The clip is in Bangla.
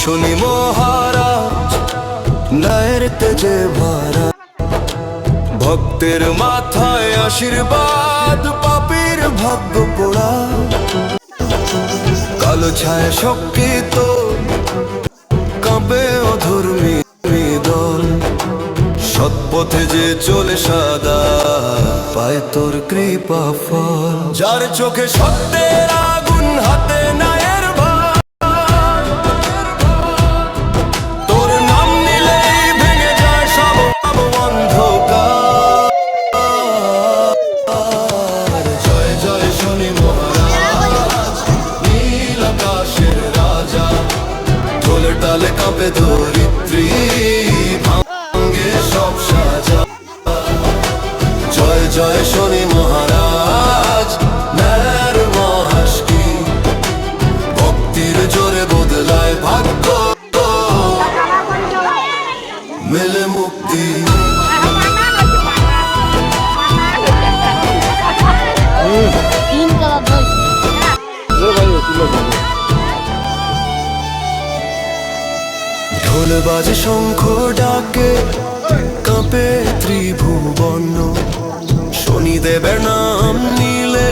শনি মহারাজ ন্যায়ের তেজে ভরা, ভক্তের মাথায় আশীর্বাদ, পাপীর ভাগ্য পোড়া। কালো ছায়া শক্তিত কাঁপে অধর্মী দল, সৎপথে যে চলে সাদা পায় তোর কৃপা ফল। যার চোখে সত্যের আগুন, হাতে ন্যায়ের ভার, তোর নাম নিলেই ভেঙে যায় সব অন্ধকার। জয় জয় শনি মহারাজ, নীল আকাশের রাজা, ঢোলে তালে কাঁপে ধরিত্রী, ভাঙে সব সাজা। জয় জয় শনি মহারাজ, ন্যায়ের মহাশক্তি, ভক্তির জোরে বদলায় ভাগ্য, মেলে মুক্তি। ঢোল বাজে শঙ্খ ডাকে, কাঁপে ত্রিভুবন, শনিদেবের নাম নিলে